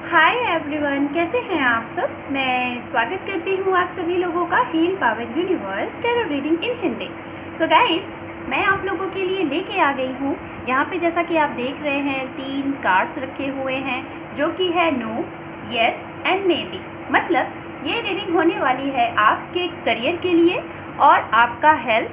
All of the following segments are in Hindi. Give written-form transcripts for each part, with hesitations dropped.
हाय एवरीवन, कैसे हैं आप सब। मैं स्वागत करती हूँ आप सभी लोगों का heal power universe tarot reading in Hindi. So guys, मैं आप लोगों के लिए लेके आ गई हूँ यहाँ पे। जैसा कि आप देख रहे हैं 3 कार्ड्स रखे हुए हैं जो कि है no, yes and maybe. मतलब ये रीडिंग होने वाली है आपके करियर के लिए और आपका हेल्थ,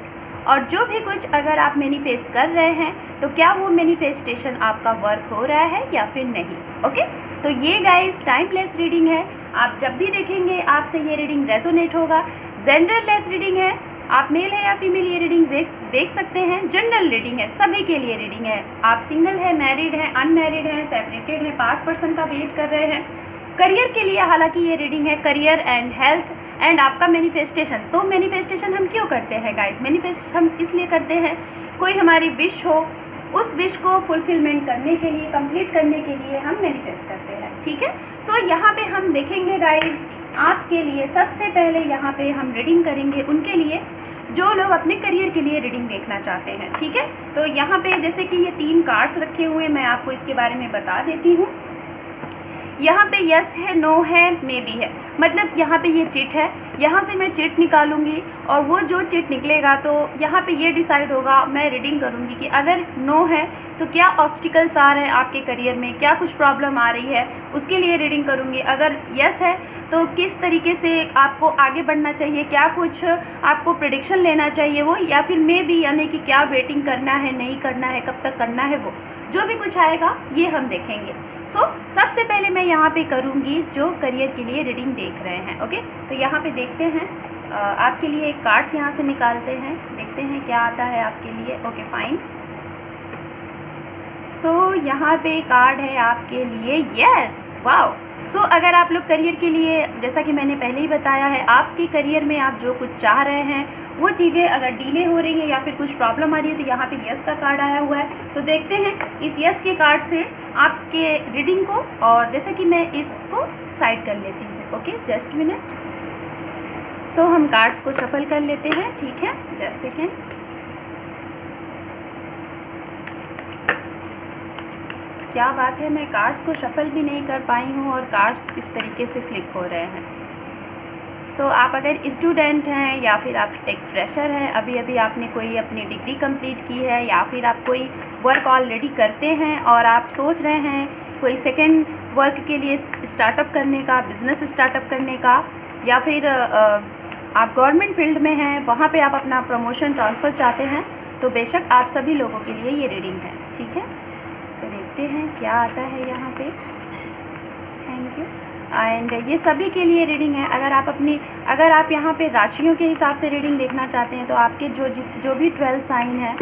और जो भी कुछ अगर आप मैनिफेस्ट कर रहे हैं तो क्या वो मैनिफेस्टेशन आपका वर्क हो रहा है या फिर नहीं। ओके, तो ये गाइस टाइमलेस रीडिंग है। आप जब भी देखेंगे आपसे ये रीडिंग रेजोनेट होगा। जेंडरलेस रीडिंग है, आप मेल है या फीमेल ये रीडिंग देख सकते हैं। जनरल रीडिंग है, सभी के लिए रीडिंग है। आप सिंगल है, मैरिड है, अनमैरिड है, सेपरेटेड है, पास्ट पर्सन का वेट कर रहे हैं। करियर के लिए हालांकि ये रीडिंग है, करियर एंड हेल्थ एंड आपका मैनिफेस्टेशन। तो मैनिफेस्टेशन हम क्यों करते हैं गाइस? मैनिफेस्ट हम इसलिए करते हैं, कोई हमारी विश हो, उस विश को फुलफिलमेंट करने के लिए, कंप्लीट करने के लिए हम मैनिफेस्ट करते हैं। ठीक है, सो यहाँ पे हम देखेंगे गाइस आपके लिए। सबसे पहले यहाँ पे हम रीडिंग करेंगे उनके लिए जो लोग अपने करियर के लिए रीडिंग देखना चाहते हैं। ठीक है, तो यहाँ पे जैसे कि ये 3 कार्ड्स रखे हुए हैं, मैं आपको इसके बारे में बता देती हूँ। यहाँ पे यस है, नो है, मे बी है। मतलब यहाँ पे ये चिट है, यहाँ से मैं चिट निकालूंगी और वो जो चिट निकलेगा तो यहाँ पे ये डिसाइड होगा, मैं रीडिंग करूँगी कि अगर नो है तो क्या ऑब्स्टिकल्स आ रहे हैं आपके करियर में, क्या कुछ प्रॉब्लम आ रही है, उसके लिए रीडिंग करूँगी। अगर यस है तो किस तरीके से आपको आगे बढ़ना चाहिए, क्या कुछ आपको प्रेडिक्शन लेना चाहिए वो, या फिर मे बी यानी कि क्या वेटिंग करना है, नहीं करना है, कब तक करना है, वो जो भी कुछ आएगा ये हम देखेंगे। सो सबसे पहले मैं यहाँ पे करूँगी जो करियर के लिए रीडिंग देख रहे हैं। ओके, तो यहाँ पे देखते हैं आपके लिए एक कार्ड्स यहाँ से निकालते हैं, देखते हैं क्या आता है आपके लिए। ओके फाइन, सो यहाँ पे कार्ड है आपके लिए यस, वाओ। सो अगर आप लोग करियर के लिए, जैसा कि मैंने पहले ही बताया है, आपके करियर में आप जो कुछ चाह रहे हैं वो चीज़ें अगर डिले हो रही है या फिर कुछ प्रॉब्लम आ रही है तो यहाँ पे यस का कार्ड आया हुआ है। तो देखते हैं इस यस के कार्ड से आपके रीडिंग को, और जैसा कि मैं इसको साइड कर लेती हूँ। Okay, just minute. सो हम कार्ड्स को शफल कर लेते हैं, ठीक है, जस्ट सेकेंड। क्या बात है, मैं कार्ड्स को शफल भी नहीं कर पाई हूँ और कार्ड्स इस तरीके से फ्लिप हो रहे हैं। सो आप अगर स्टूडेंट हैं या फिर आप एक फ्रेशर हैं, अभी अभी आपने कोई अपनी डिग्री कंप्लीट की है, या फिर आप कोई वर्क ऑलरेडी करते हैं और आप सोच रहे हैं कोई सेकंड वर्क के लिए स्टार्टअप करने का, बिज़नेस स्टार्टअप करने का, या फिर आप गवर्नमेंट फील्ड में हैं, वहाँ पे आप अपना प्रमोशन ट्रांसफ़र चाहते हैं, तो बेशक आप सभी लोगों के लिए ये रीडिंग है। ठीक है, सो देखते हैं क्या आता है यहाँ पे। Thank you. एंड ये सभी के लिए रीडिंग है। अगर आप यहाँ पे राशियों के हिसाब से रीडिंग देखना चाहते हैं तो आपके जो भी 12 साइन है,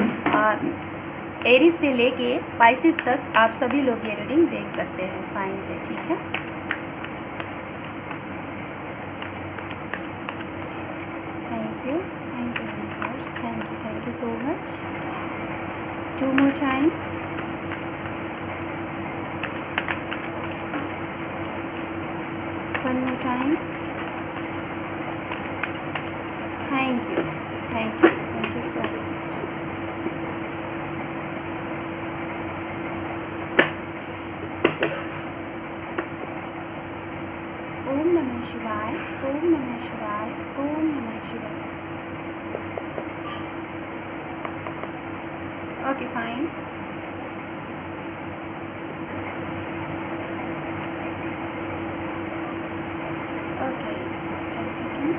एरीज से लेके पाइसिस तक, आप सभी लोग ये रीडिंग देख सकते हैं साइन से। ठीक है, thank you universe, thank you so much. 2 more time. One more time. Thank you so much. ओम नमः शिवाय, ओम नमः शिवाय, ओम नमः शिवाय। Okay fine, okay just second.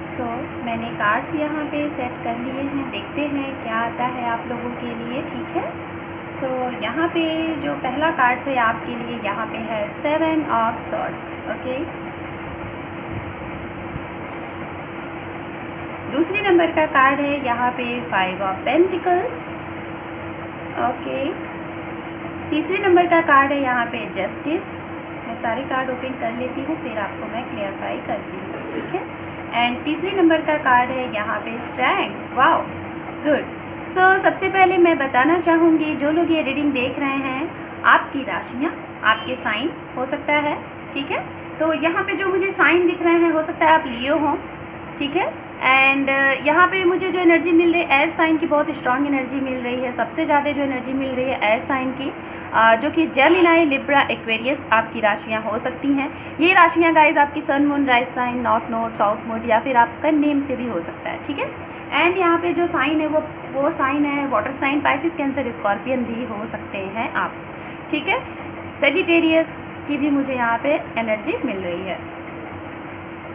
So मैंने कार्ड्स यहाँ पे सेट कर लिए हैं, देखते हैं क्या आता है आप लोगों के लिए। ठीक है, सो यहाँ पे जो पहला कार्ड्स है आपके लिए, यहाँ पे है 7 ऑफ सॉर्ड्स। ओके, दूसरे नंबर का कार्ड है यहाँ पे 5 ऑफ पेंटिकल्स। ओके, तीसरे नंबर का कार्ड है यहाँ पे जस्टिस। मैं सारे कार्ड ओपन कर लेती हूँ, फिर आपको मैं क्लियरफाई करती हूँ। ठीक है, एंड तीसरे नंबर का कार्ड है यहाँ पे स्ट्रेंथ। Wow, good. सो सबसे पहले मैं बताना चाहूँगी जो लोग ये रीडिंग देख रहे हैं, आपकी राशियाँ, आपके साइन हो सकता है। ठीक है, तो यहाँ पे जो मुझे साइन दिख रहे हैं, हो सकता है आप लियो हों, ठीक है, एंड यहाँ पे मुझे जो एनर्जी मिल रही है एयर साइन की बहुत स्ट्रांग एनर्जी मिल रही है। सबसे ज़्यादा जो एनर्जी मिल रही है एयर साइन की, जो कि जेमिनी, लिब्रा, एक्वेरियस आपकी राशियाँ हो सकती हैं। ये राशियाँ गाइज आपकी sun, moon, rise sign, north node, south node या फिर आपका नेम से भी हो सकता है, ठीक है। एंड यहाँ पे जो साइन है वो साइन है water sign, Pisces, cancer, scorpion भी हो सकते हैं आप, ठीक है। सेजिटेरियस की भी मुझे यहाँ पे एनर्जी मिल रही है।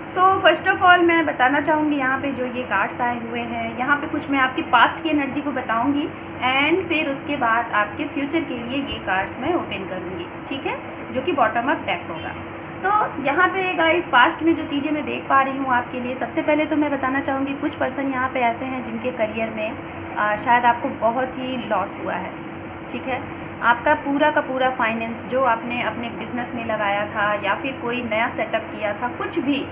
सो फर्स्ट ऑफ ऑल मैं बताना चाहूँगी यहाँ पे जो ये कार्ड्स आए हुए हैं, यहाँ पे कुछ मैं आपकी पास्ट की एनर्जी को बताऊँगी एंड फिर उसके बाद आपके फ्यूचर के लिए ये कार्ड्स मैं ओपन करूँगी, ठीक है, जो कि बॉटम अप डेक होगा। तो यहाँ पे गाइस पास्ट में जो चीज़ें मैं देख पा रही हूँ आपके लिए, सबसे पहले तो मैं बताना चाहूँगी कुछ पर्सन यहाँ पे ऐसे हैं जिनके करियर में शायद आपको बहुत ही लॉस हुआ है, ठीक है। आपका पूरा का पूरा फाइनेंस जो आपने अपने बिजनेस में लगाया था या फिर कोई नया सेटअप किया था, कुछ भी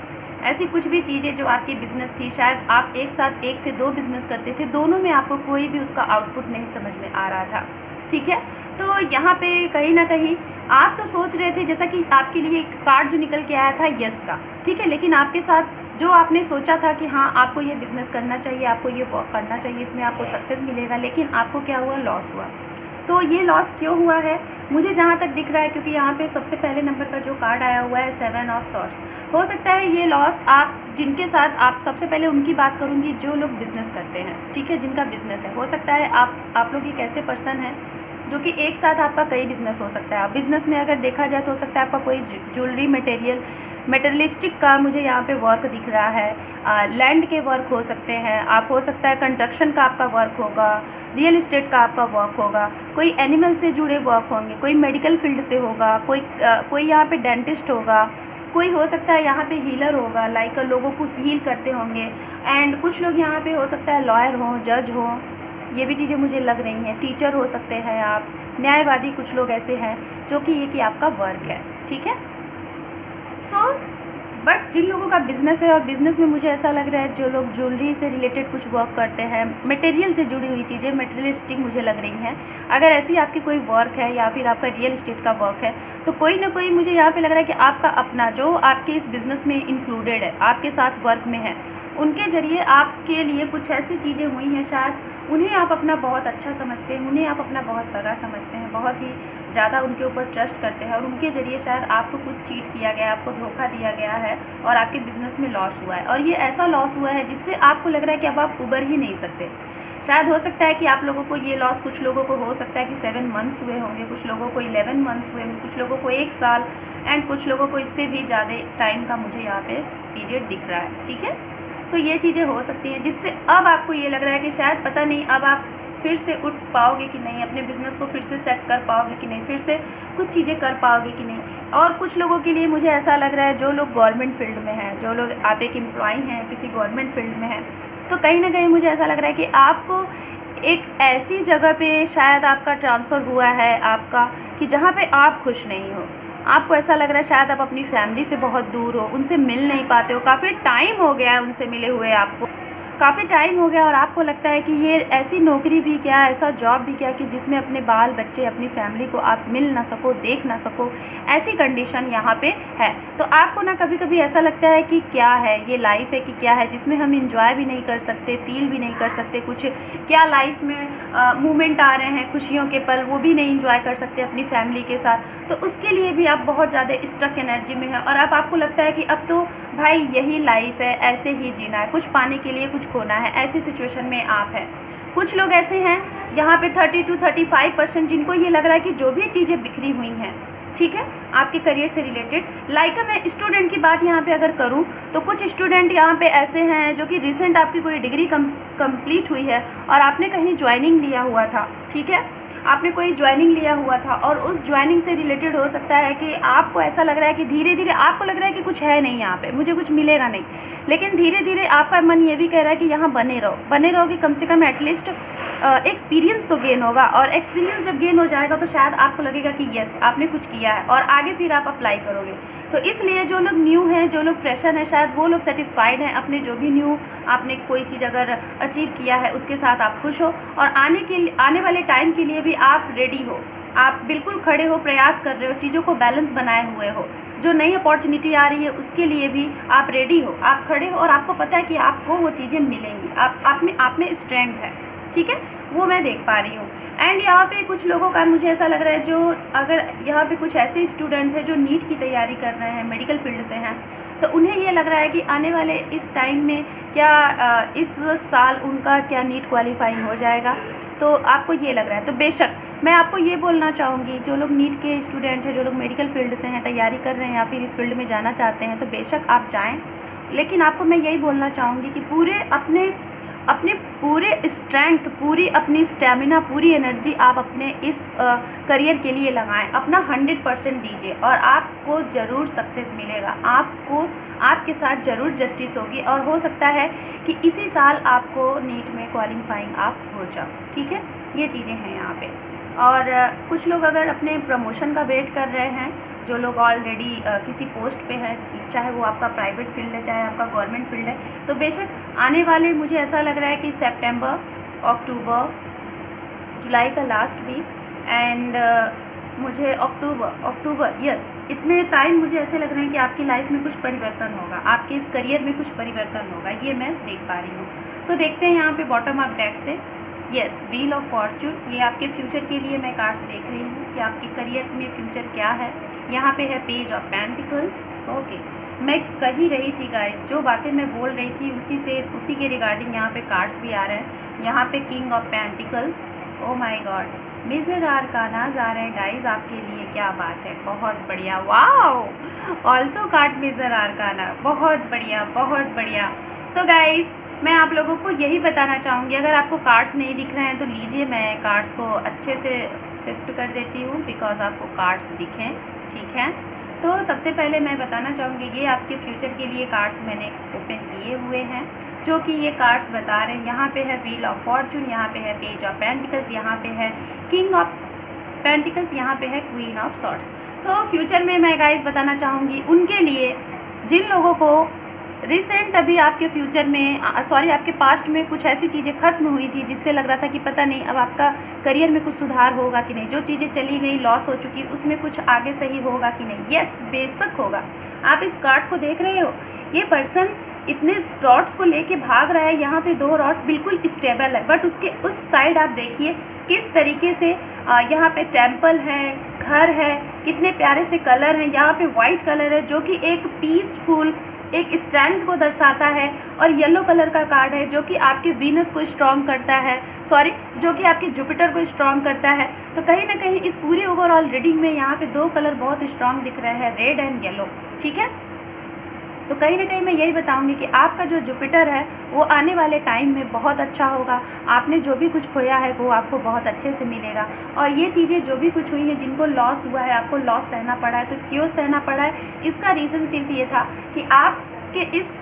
ऐसी कुछ भी चीज़ें जो आपकी बिज़नेस थी, शायद आप एक साथ 1 से 2 बिज़नेस करते थे, दोनों में आपको कोई भी उसका आउटपुट नहीं समझ में आ रहा था, ठीक है। तो यहाँ पे कहीं ना कहीं आप तो सोच रहे थे, जैसा कि आपके लिए एक कार्ड जो निकल के आया था यस का, ठीक है, लेकिन आपके साथ जो आपने सोचा था कि हाँ आपको ये बिज़नेस करना चाहिए, आपको ये वर्क करना चाहिए, इसमें आपको सक्सेस मिलेगा, लेकिन आपको क्या हुआ, लॉस हुआ। तो ये लॉस क्यों हुआ है, मुझे जहाँ तक दिख रहा है, क्योंकि यहाँ पे सबसे पहले नंबर का जो कार्ड आया हुआ है 7 ऑफ सॉर्ड्स, हो सकता है ये लॉस आप जिनके साथ, आप सबसे पहले उनकी बात करूँगी जो लोग बिज़नेस करते हैं, ठीक है, जिनका बिज़नेस है। हो सकता है आप लोग एक ऐसे पर्सन हैं जो कि एक साथ आपका कई बिज़नेस हो सकता है। आप बिज़नेस में अगर देखा जाए तो हो सकता है आपका कोई ज्वेलरी मटेरियलिस्टिक का मुझे यहाँ पे वर्क दिख रहा है, लैंड के वर्क हो सकते हैं, आप हो सकता है कंस्ट्रक्शन का आपका वर्क होगा, रियल इस्टेट का आपका वर्क होगा, कोई एनिमल से जुड़े वर्क होंगे, कोई मेडिकल फील्ड से होगा, कोई यहाँ पे डेंटिस्ट होगा, कोई हो सकता है यहाँ पे हीलर होगा, लाइक लोगों को हील करते होंगे, एंड कुछ लोग यहाँ पे हो सकता है लॉयर हो, जज हो, ये भी चीज़ें मुझे लग रही हैं, टीचर हो सकते हैं आप, न्यायवादी, कुछ लोग ऐसे हैं जो कि ये कि आपका वर्क है, ठीक है। बट जिन लोगों का बिज़नेस है, और बिज़नेस में मुझे ऐसा लग रहा है जो लोग ज्वेलरी से रिलेटेड कुछ वर्क करते हैं, मटेरियल से जुड़ी हुई चीज़ें, मटेरियलिस्टिक मुझे लग रही हैं, अगर ऐसी आपकी कोई वर्क है या फिर आपका रियल इस्टेट का वर्क है, तो कोई ना कोई मुझे यहाँ पे लग रहा है कि आपका अपना जो आपके इस बिज़नेस में इंक्लूडेड है, आपके साथ वर्क में है, उनके ज़रिए आपके लिए कुछ ऐसी चीज़ें हुई हैं, शायद उन्हें आप अपना बहुत अच्छा समझते हैं, उन्हें आप अपना बहुत सगा समझते हैं, बहुत ही ज़्यादा उनके ऊपर ट्रस्ट करते हैं, और उनके ज़रिए शायद आपको कुछ चीट किया गया, आपको धोखा दिया गया है और आपके बिज़नेस में लॉस हुआ है। और ये ऐसा लॉस हुआ है जिससे आपको लग रहा है कि अब आप उबर ही नहीं सकते। शायद हो सकता है कि आप लोगों को ये लॉस, कुछ लोगों को हो सकता है कि 7 मंथ्स हुए होंगे, कुछ लोगों को 11 मंथ्स हुए होंगे, कुछ लोगों को 1 साल, एंड कुछ लोगों को इससे भी ज़्यादा टाइम का मुझे यहाँ पे पीरियड दिख रहा है, ठीक है। तो ये चीज़ें हो सकती हैं जिससे अब आपको ये लग रहा है कि शायद पता नहीं अब आप फिर से उठ पाओगे कि नहीं, अपने बिज़नेस को फिर से सेट कर पाओगे कि नहीं, फिर से कुछ चीज़ें कर पाओगे कि नहीं। और कुछ लोगों के लिए मुझे ऐसा लग रहा है जो लोग गवर्नमेंट फील्ड में हैं, जो लोग आप एक एम्प्लॉय हैं किसी गवर्नमेंट फील्ड में हैं, तो कहीं ना कहीं मुझे ऐसा लग रहा है कि आपको एक ऐसी जगह पे शायद आपका ट्रांसफ़र हुआ है आपका कि जहाँ पे आप खुश नहीं हो। आपको ऐसा लग रहा है शायद आप अपनी फैमिली से बहुत दूर हो, उनसे मिल नहीं पाते हो, काफ़ी टाइम हो गया है उनसे मिले हुए, आपको काफ़ी टाइम हो गया, और आपको लगता है कि ये ऐसी नौकरी भी क्या, ऐसा जॉब भी क्या कि जिसमें अपने बाल बच्चे, अपनी फैमिली को आप मिल ना सको, देख ना सको, ऐसी कंडीशन यहाँ पे है। तो आपको ना कभी कभी ऐसा लगता है कि क्या है ये लाइफ है कि क्या है जिसमें हम इंजॉय भी नहीं कर सकते, फील भी नहीं कर सकते कुछ, क्या लाइफ में मोमेंट आ रहे हैं खुशियों के पल, वो भी नहीं इंजॉय कर सकते अपनी फैमिली के साथ। तो उसके लिए भी आप बहुत ज़्यादा स्टक एनर्जी में है, और अब आपको लगता है कि अब तो भाई यही लाइफ है, ऐसे ही जीना है, कुछ पाने के लिए कुछ खोना है, ऐसी सिचुएशन में आप हैं। कुछ लोग ऐसे हैं यहाँ पे 30 to 35% जिनको ये लग रहा है कि जो भी चीज़ें बिखरी हुई हैं, ठीक है, आपके करियर से रिलेटेड, लाइक मैं स्टूडेंट की बात यहाँ पे अगर करूँ तो कुछ स्टूडेंट यहाँ पे ऐसे हैं जो कि रिसेंट आपकी कोई डिग्री कंप्लीट हुई है और आपने कहीं ज्वाइनिंग लिया हुआ था, ठीक है, आपने कोई ज्वाइनिंग लिया हुआ था, और उस ज्वाइनिंग से रिलेटेड हो सकता है कि आपको ऐसा लग रहा है कि धीरे धीरे आपको लग रहा है कि कुछ है नहीं यहाँ पे, मुझे कुछ मिलेगा नहीं, लेकिन धीरे धीरे आपका मन ये भी कह रहा है कि यहाँ बने रहोगे, कम से कम एटलीस्ट एक्सपीरियंस तो गेन होगा, और एक्सपीरियंस जब गेन हो जाएगा तो शायद आपको लगेगा कि यस आपने कुछ किया है, और आगे फिर आप अप्लाई करोगे। तो इसलिए जो लोग न्यू हैं, जो लोग फ्रेशर हैं, शायद वो लोग सेटिस्फाइड हैं अपने जो भी न्यू आपने कोई चीज़ अगर अचीव किया है उसके साथ आप खुश हो, और आने वाले टाइम के लिए भी आप रेडी हो, आप बिल्कुल खड़े हो, प्रयास कर रहे हो, चीज़ों को बैलेंस बनाए हुए हो, जो नई अपॉर्चुनिटी आ रही है उसके लिए भी आप रेडी हो, आप खड़े हो और आपको पता है कि आपको वो चीज़ें मिलेंगी, आप में स्ट्रेंथ है, ठीक है, वो मैं देख पा रही हूँ। एंड यहाँ पे कुछ लोगों का मुझे ऐसा लग रहा है, जो अगर यहाँ पे कुछ ऐसे स्टूडेंट हैं जो नीट की तैयारी कर रहे हैं, मेडिकल फील्ड से हैं, तो उन्हें ये लग रहा है कि आने वाले इस टाइम में क्या इस साल उनका क्या नीट क्वालिफाइंग हो जाएगा, तो आपको ये लग रहा है। तो बेशक मैं आपको ये बोलना चाहूँगी, जो लोग नीट के स्टूडेंट हैं, जो लोग मेडिकल फील्ड से हैं, तैयारी कर रहे हैं या फिर इस फील्ड में जाना चाहते हैं, तो बेशक आप जाएँ, लेकिन आपको मैं यही बोलना चाहूँगी कि पूरे अपने पूरे स्ट्रेंथ, पूरी अपनी स्टेमिना, पूरी एनर्जी आप अपने इस करियर के लिए लगाएं, अपना 100% दीजिए और आपको ज़रूर सक्सेस मिलेगा, आपके साथ ज़रूर जस्टिस होगी और हो सकता है कि इसी साल आपको नीट में क्वालिफाइंग आप हो जाओ, ठीक है। ये चीज़ें हैं यहाँ पे। और कुछ लोग अगर अपने प्रमोशन का वेट कर रहे हैं, जो लोग ऑलरेडी किसी पोस्ट पे हैं, चाहे वो आपका प्राइवेट फील्ड है चाहे आपका गवर्नमेंट फील्ड है, तो बेशक आने वाले मुझे ऐसा लग रहा है कि सितंबर, अक्टूबर, जुलाई का लास्ट वीक एंड मुझे अक्टूबर यस, इतने टाइम मुझे ऐसे लग रहे हैं कि आपकी लाइफ में कुछ परिवर्तन होगा, आपके इस करियर में कुछ परिवर्तन होगा, ये मैं देख पा रही हूँ। सो देखते हैं यहाँ पे बॉटम अप डेक से, यस, व्हील ऑफ फॉर्चून, ये आपके फ्यूचर के लिए मैं कार्ड्स देख रही हूँ कि आपके करियर में फ्यूचर क्या है। यहाँ पे है पेज ऑफ पेंटिकल्स। ओके, मैं कह ही रही थी गाइस, जो बातें मैं बोल रही थी उसी के रिगार्डिंग यहाँ पे कार्ड्स भी आ रहे हैं। यहाँ पे king of pentacles, oh my god, major arcanas आ रहे हैं गाइस आपके लिए, क्या बात है, बहुत बढ़िया, wow, also card major arcana, बहुत बढ़िया, बहुत बढ़िया। तो गाइस मैं आप लोगों को यही बताना चाहूँगी, अगर आपको कार्ड्स नहीं दिख रहे हैं तो लीजिए, मैं कार्ड्स को अच्छे से शिफ्ट कर देती हूँ बिकॉज आपको कार्ड्स दिखें, ठीक है। तो सबसे पहले मैं बताना चाहूँगी, ये आपके फ्यूचर के लिए कार्ड्स मैंने ओपन किए हुए हैं, जो कि ये कार्ड्स बता रहे हैं। यहाँ पे है व्हील ऑफ फॉर्चून, यहाँ पे है पेज ऑफ पेंटिकल्स, यहाँ पे है किंग ऑफ पेंटिकल्स, यहाँ पे है queen of swords. So future में मैं गाइस बताना चाहूँगी उनके लिए, जिन लोगों को रिसेंट अभी आपके फ्यूचर में आपके पास्ट में कुछ ऐसी चीज़ें ख़त्म हुई थी जिससे लग रहा था कि पता नहीं अब आपका करियर में कुछ सुधार होगा कि नहीं, जो चीज़ें चली गई, लॉस हो चुकी, उसमें कुछ आगे सही होगा कि नहीं। यस, बेशक होगा। आप इस कार्ड को देख रहे हो, ये पर्सन इतने रॉड्स को लेके भाग रहा है, यहाँ पे 2 रॉड बिल्कुल स्टेबल है, बट उसके उस साइड आप देखिए किस तरीके से यहाँ पे टेम्पल है, घर है, कितने प्यारे से कलर हैं। यहाँ पे वाइट कलर है जो कि एक पीसफुल, एक स्ट्रेंथ को दर्शाता है, और येलो कलर का कार्ड है जो कि आपके वीनस को स्ट्रॉन्ग करता है, जो कि आपके जुपिटर को स्ट्रॉन्ग करता है। तो कहीं ना कहीं इस पूरी ओवरऑल रीडिंग में यहाँ पे 2 कलर बहुत स्ट्रॉन्ग दिख रहे हैं, रेड एंड येलो, ठीक है। तो कहीं ना कहीं मैं यही बताऊंगी कि आपका जो जुपिटर है वो आने वाले टाइम में बहुत अच्छा होगा, आपने जो भी कुछ खोया है वो आपको बहुत अच्छे से मिलेगा। और ये चीज़ें जो भी कुछ हुई हैं, जिनको लॉस हुआ है, आपको लॉस सहना पड़ा है, तो क्यों सहना पड़ा है, इसका रीज़न सिर्फ ये था कि आपके इस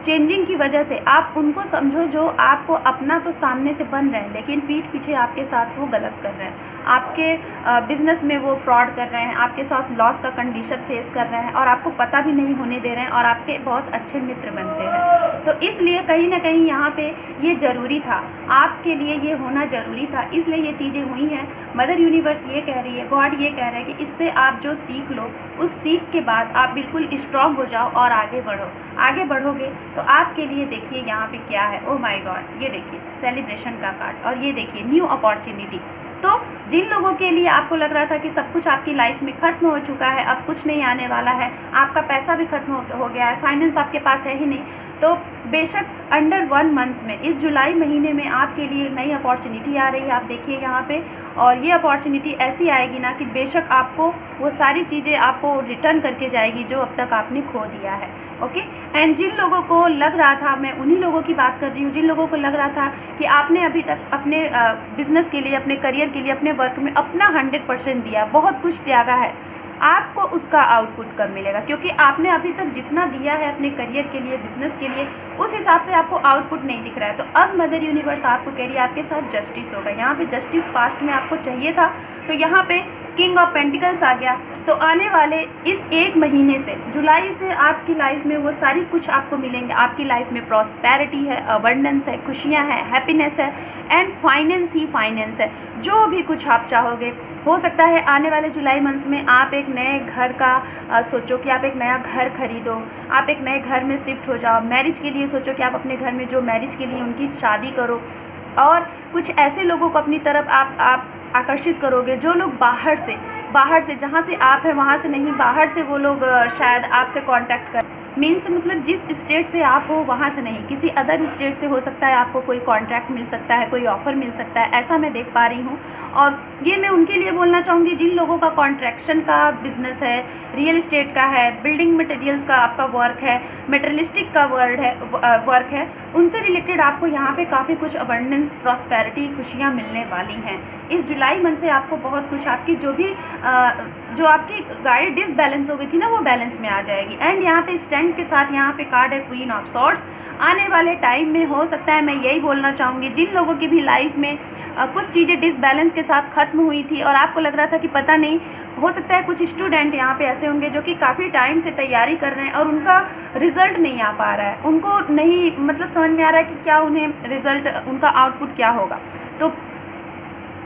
चेंजिंग की वजह से आप उनको समझो जो आपको अपना तो सामने से बन रहे हैं, लेकिन पीठ पीछे आपके साथ वो गलत कर रहे हैं, आपके बिज़नेस में वो फ्रॉड कर रहे हैं, आपके साथ लॉस का कंडीशन फेस कर रहे हैं और आपको पता भी नहीं होने दे रहे हैं, और आपके बहुत अच्छे मित्र बनते हैं। तो इसलिए कहीं ना कहीं यहाँ पे ये ज़रूरी था, आपके लिए ये होना ज़रूरी था, इसलिए ये चीज़ें हुई हैं। मदर यूनिवर्स ये कह रही है, गॉड ये कह रहा है कि इससे आप जो सीख लो, उस सीख के बाद आप बिल्कुल स्ट्रॉन्ग हो जाओ और आगे बढ़ो। आगे बढ़ोगे तो आपके लिए देखिए यहाँ पे क्या है, ओह माय गॉड, ये देखिए सेलिब्रेशन का कार्ड, और ये देखिए न्यू अपॉर्चुनिटी। तो जिन लोगों के लिए आपको लग रहा था कि सब कुछ आपकी लाइफ में ख़त्म हो चुका है, अब कुछ नहीं आने वाला है, आपका पैसा भी ख़त्म हो गया है, फाइनेंस आपके पास है ही नहीं, तो बेशक अंडर 1 मंथ में, इस जुलाई महीने में आपके लिए नई अपॉर्चुनिटी आ रही है, आप देखिए यहाँ पे। और ये अपॉर्चुनिटी ऐसी आएगी ना कि बेशक आपको वो सारी चीज़ें आपको रिटर्न करके जाएगी जो अब तक आपने खो दिया है, ओके। एंड जिन लोगों को लग रहा था, मैं उन्हीं लोगों की बात कर रही हूँ, जिन लोगों को लग रहा था कि आपने अभी तक अपने बिज़नेस के लिए, अपने करियर के लिए, अपने वर्क में अपना 100% दिया, बहुत कुछ त्यागा है, आपको उसका आउटपुट कब मिलेगा, क्योंकि आपने अभी तक जितना दिया है अपने करियर के लिए, बिजनेस के लिए, उस हिसाब से आपको आउटपुट नहीं दिख रहा है। तो अब मदर यूनिवर्स आपको कह रही है आपके साथ जस्टिस होगा। यहाँ पे जस्टिस पास्ट में आपको चाहिए था, तो यहाँ पे किंग ऑफ पेंटिकल्स आ गया, तो आने वाले इस एक महीने से, जुलाई से, आपकी लाइफ में वो सारी कुछ आपको मिलेंगे। आपकी लाइफ में प्रॉस्पेरिटी है, अबंडेंस है, खुशियाँ हैं, हैप्पीनेस है एंड फाइनेंस ही फाइनेंस है। जो भी कुछ आप चाहोगे, हो सकता है आने वाले जुलाई मंथ में आप एक नए घर का सोचो कि आप एक नया घर खरीदो, आप एक नए घर में शिफ्ट हो जाओ। मैरिज के लिए सोचो कि आप अपने घर में जो मैरिज के लिए उनकी शादी करो, और कुछ ऐसे लोगों को अपनी तरफ आप आकर्षित करोगे जो लोग बाहर से, जहाँ से आप हैं वहाँ से नहीं, बाहर से वो लोग शायद आपसे कांटेक्ट कर, मीन्स मतलब जिस स्टेट से आप हो वहाँ से नहीं, किसी अदर स्टेट से हो सकता है आपको कोई कॉन्ट्रैक्ट मिल सकता है, कोई ऑफ़र मिल सकता है, ऐसा मैं देख पा रही हूँ। और ये मैं उनके लिए बोलना चाहूँगी जिन लोगों का कॉन्ट्रैक्शन का बिज़नेस है, रियल इस्टेट का है, बिल्डिंग मटेरियल्स का आपका वर्क है, मटेरियलिस्टिक का वर्क है, उनसे रिलेटेड आपको यहाँ पे काफ़ी कुछ अबंडेंस, प्रॉस्पेरिटी, खुशियाँ मिलने वाली हैं। इस जुलाई मंथ से आपको बहुत कुछ, आपकी जो आपकी गाड़ी डिसबैलेंस हो गई थी ना, वो बैलेंस में आ जाएगी। एंड यहाँ पे स्टैंड के साथ यहाँ पे कार्ड है क्वीन ऑफ सॉर्ड्स। आने वाले टाइम में हो सकता है, मैं यही बोलना चाहूँगी, जिन लोगों की भी लाइफ में कुछ चीज़ें डिसबैलेंस के साथ ख़त्म हुई थी और आपको लग रहा था कि पता नहीं, हो सकता है कुछ स्टूडेंट यहाँ पे ऐसे होंगे जो कि काफ़ी टाइम से तैयारी कर रहे हैं और उनका रिज़ल्ट नहीं आ पा रहा है, उनको नहीं मतलब समझ में आ रहा है कि क्या उन्हें रिज़ल्ट, उनका आउटपुट क्या होगा। तो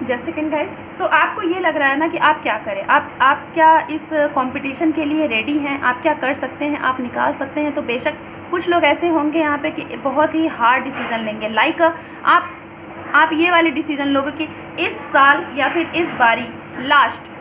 जस्ट सेकेंड गाइज, तो आपको ये लग रहा है ना कि आप क्या करें, आप क्या इस कंपटीशन के लिए रेडी हैं, आप क्या कर सकते हैं, आप निकाल सकते हैं। तो बेशक कुछ लोग ऐसे होंगे यहाँ पे कि बहुत ही हार्ड डिसीज़न लेंगे, लाइक आप ये वाले डिसीज़न लोगे कि इस साल या फिर इस बारी लास्ट,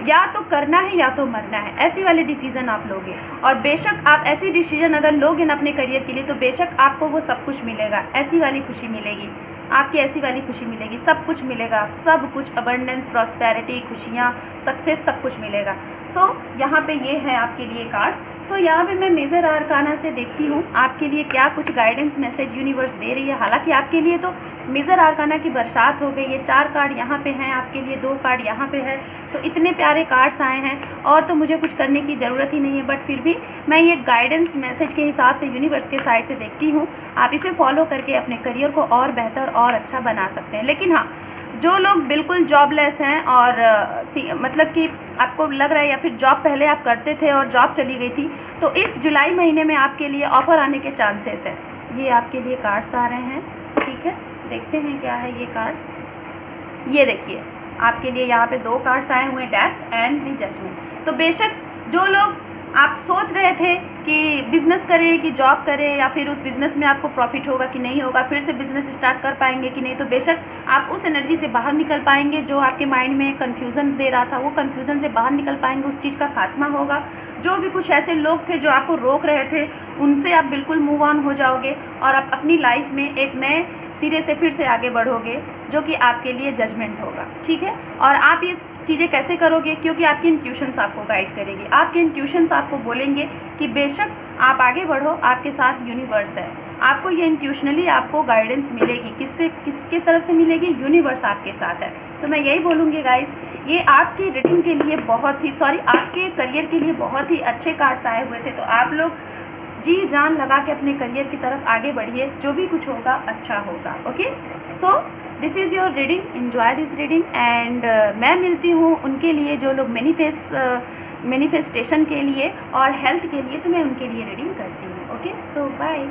या तो करना है या तो मरना है, ऐसी वाले डिसीज़न आप लोगे। और बेशक आप ऐसी डिसीज़न अगर लोगे ना अपने करियर के लिए, तो बेशक आपको वो सब कुछ मिलेगा, ऐसी वाली खुशी मिलेगी आपकी, ऐसी वाली खुशी मिलेगी, सब कुछ मिलेगा, सब कुछ, अबंडेंस, प्रॉस्पेरिटी, खुशियाँ, सक्सेस, सब कुछ मिलेगा। सो यहाँ पे ये है आपके लिए कार्ड्स। सो यहाँ पे मैं मेजर आर्काना से देखती हूँ आपके लिए क्या कुछ गाइडेंस मैसेज यूनिवर्स दे रही है। हालांकि आपके लिए तो मेजर आर्काना की बरसात हो गई है, 4 कार्ड यहाँ पे हैं आपके लिए, 2 कार्ड यहाँ पे है, तो इतने प्यारे कार्ड्स आए हैं और तो मुझे कुछ करने की ज़रूरत ही नहीं है। बट फिर भी मैं ये गाइडेंस मैसेज के हिसाब से यूनिवर्स के साइड से देखती हूँ, आप इसे फॉलो करके अपने करियर को और बेहतर और अच्छा बना सकते हैं। लेकिन हाँ, जो लोग बिल्कुल जॉबलेस हैं और मतलब कि आपको लग रहा है या फिर जॉब पहले आप करते थे और जॉब चली गई थी, तो इस जुलाई महीने में आपके लिए ऑफ़र आने के चांसेस है। ये आपके लिए कार्ड्स आ रहे हैं, ठीक है, देखते हैं क्या है ये कार्ड्स। ये देखिए आपके लिए यहाँ पे 2 कार्ड्स आए हुए, डेथ एंड द जजमेंट। तो बेशक जो लोग आप सोच रहे थे कि बिज़नेस करें कि जॉब करें, या फिर उस बिज़नेस में आपको प्रॉफिट होगा कि नहीं होगा, फिर से बिज़नेस स्टार्ट कर पाएंगे कि नहीं, तो बेशक आप उस एनर्जी से बाहर निकल पाएंगे। जो आपके माइंड में कन्फ्यूज़न दे रहा था, वो कन्फ्यूज़न से बाहर निकल पाएंगे, उस चीज़ का खात्मा होगा। जो भी कुछ ऐसे लोग थे जो आपको रोक रहे थे, उनसे आप बिल्कुल मूव ऑन हो जाओगे और आप अपनी लाइफ में एक नए सिरे से फिर से आगे बढ़ोगे, जो कि आपके लिए जजमेंट होगा, ठीक है। और आप ये चीज़ें कैसे करोगे, क्योंकि आपकी इंट्यूशंस आपको गाइड करेगी, आपके इंट्यूशंस आपको बोलेंगे कि बेशक आप आगे बढ़ो, आपके साथ यूनिवर्स है। आपको ये इंट्यूशनली आपको गाइडेंस मिलेगी, किसके तरफ से मिलेगी, यूनिवर्स आपके साथ है। तो मैं यही बोलूँगी गाइस, ये आपकी रीडिंग के लिए बहुत ही आपके करियर के लिए बहुत ही अच्छे कार्ड्स आए हुए थे। तो आप लोग जी जान लगा के अपने करियर की तरफ आगे बढ़िए, जो भी कुछ होगा अच्छा होगा। Okay, so this is your reading, enjoy this reading and मैं मिलती हूँ उनके लिए जो लोग मैनिफेस्टेशन के लिए और हेल्थ के लिए, तो मैं उनके लिए रीडिंग करती हूँ। ओके, सो बाय।